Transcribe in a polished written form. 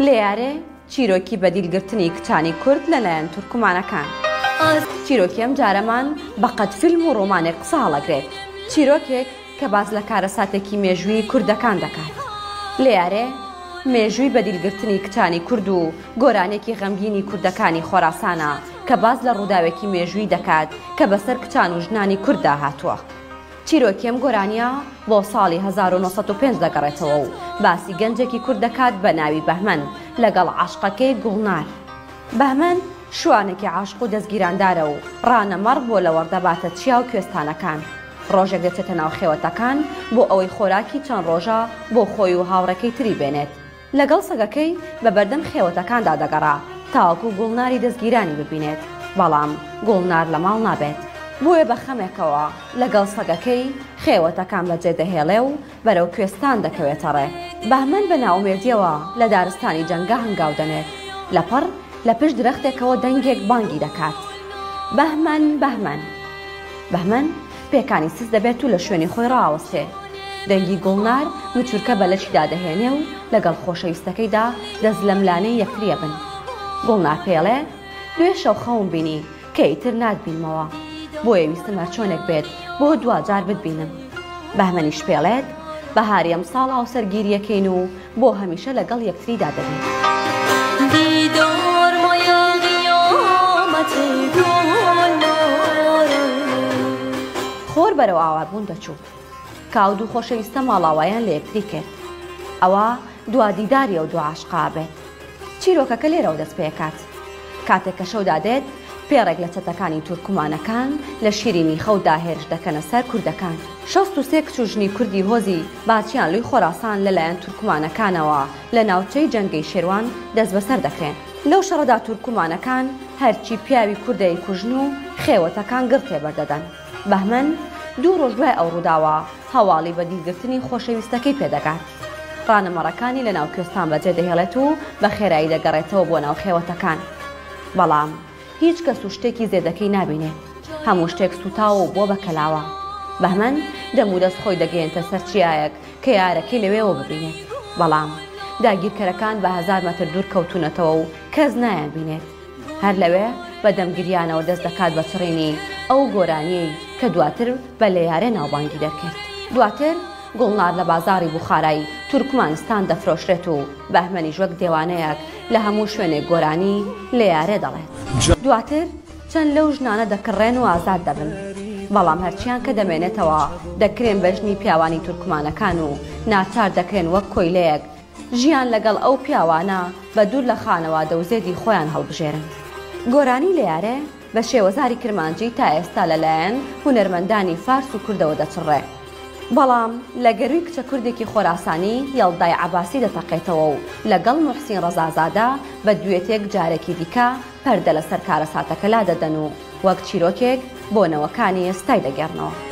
لێیارێ چیرۆکی بەدیلگرتنی کچانی کورد لەلایەن تورکمانەکان. چیرۆکی ئەم جارەمان بەقەد فیلم و ڕۆمانێک قسە هەڵەگرێت. چیرۆکێک کە باز لە کارەساتێکی مێژووی کوردەکان دەکات. لێیارێ مێژووی بەدیلگرتنی کچانی کورد و گۆرانێکی غەمگینی کوردەکانی خۆراسانە کە باز لە ڕووداوێکی مێژووی دەکات کە بەسەر کچان و ژنانی کورددا هاتووە. چیرۆکی ئەم گۆرانیە بۆ ساڵی 1905 دەگەڕێتەوە و باسی گەنجێکی کورد دەکات بە ناوی بەهمەن لەگەڵ عاشقەکەی گوڵنار. بەهمەن شوانێکی عاشق و دەستگیراندارە و ڕانەمەڕ بۆ لە وەردەباتە چیا و کوێستانەکان. ڕۆژێک دەچێتە ناو خێوەتەکان بۆ ئەوەی خۆراکی چەند ڕۆژە بۆ خۆی و هاوڕەکەی تری بێنێت. لەگەڵ سەگەکەی بە بەردەم خێوەتەکاندا دەگەڕا تاوەکو گوڵناری دەستگیرانی ببینێت، بەڵام گوڵنار لە ماڵ نابێت. بۆیە بە خەمێکەوە لەگەڵ سەگەکەی خێوەتەکان بەجێ دەهێڵێ و بەرەو کوێستان دەکەوێتە ڕێ. بەهمەن بە ناومێردیەوە لە دارستانی جەنگا هەنگاو دەنێت. لەپەڕ لە پشت درەختێکەوە دەنگێک بانگی دەکات. بەهمەن بەهمەن بەهمەن پێکانی سز دەبێت و لە شوێنی خۆی ڕاوەستێ. دەنگی گوڵنار مچورکە بە لەشیدا دەهێنێ و لەگەڵ خۆشەویستەکەیدا دەست لە ملانەی یەکتریە بن. گوڵنار پێڵێ دوێ شەو خەوم بینی کە ئیتر ناتبینمەوە، بۆیە ویستم هەرچۆنێک بێت بۆ دوجار بتبینم. بەهمەنیش پێڵێت بەهاری ئەم ساڵ هاوسەرگیریەکەین و بۆ هەمیشە لەگەڵ یەکتریدا دەبین. خۆر بەرەو ئاوابوون دەچوو. کاو دوو خۆشەویستە ماڵاوایان لە یەکتری کرد. ئەوە دوادیداری ئەو دوو عاشقا بێت. چیرۆکەکە لێرەوە دەست پێکات. کاتێک کە شەودا دێت پێڕێک لە چەتەکانی تورکمانەکان لە شیری میخەودا هێرش دەکەنە سەر کوردەکان. 63 کچ و ژنی کوردی هۆزی باچیان لوی خۆراسان لەلایەن تورکمانەکانەوە لە ناوچەی جەنگەی شێروان دەست بەسەر دەکرێن. لەو شەڕەدا تورکمانەکان هەرچی پیاوی کوردەی کوژن و خێوەتەکان گڕتێ بەردەدەن. بەهمەن دوو ڕۆژ دوای ئەو ڕووداوە هەواڵی بەدیلگرتنی خۆشەویستەکەی پێدەگات. ڕانەمەڕەکانی لە ناو کوێستان بەجێ دەهێڵێت و بە خێرایی دەگەڕێتەوە بۆ ناو خێوەتەکان. بەڵام هیچ کەس و شتێکی زێدەکەی نابینێت. هەموو شتێک سوتاوە و بۆ بەکەلاوە. بەهمەن دەم و دەست خۆی دەگەێنتە سەر چیایەک کە یارەکەی لەوێەوە ببینێت. بەڵام داگیرکەرەکان بە 1000 مەتر دوور کەوتونەتەوە و کەس نایان بینێت. هەر لەوێ بە دەمگریانەوە دەست دەکات بە چڕینی ئەو گۆرانیەی کە دواتر بە لێیارێ ناوبانگی دەکرد. دواتر گوڵنار لە بازاری بوخارایی تورکمانستان دەفرۆشرێت و بەهمەنیش وەک دێوانەیەک لە هەموو شوێنێک گۆرانی لێیارێ دەڵێت. دواتر چەند لەو ژنانە دەکڕێن و ئازاد دەبن. بەڵام هەرچیان کە دەمێنێتەوە دەکرێن بە ژنی پیاوانی تورکمانەکان و ناچار دەکرێن وەک کۆیلەیەک ژیان لەگەڵ ئەو پیاوانە بە دوور لە خانەوە دەوزێدی خۆیان هەڵبژێرن. گۆرانی لێیارێ بە شێوەزاری کرمانجی تا ئێستا لەلایەن هونەرمەندانی فارس و کوردەوە دەچڕێ. بەڵام لە گەروی کچە کوردێکی خۆراسانی یەڵدای عەباسی دەتەقێتەوە و لەگەڵ موحسین ڕەزازادە بە دوێتێک جارێکی دیکە پەردە لەسەر کارەساتەکە لا دەدەن و وەک چیرۆکێک بۆ نەوەکانی ئێستای دەگەڕنەوە.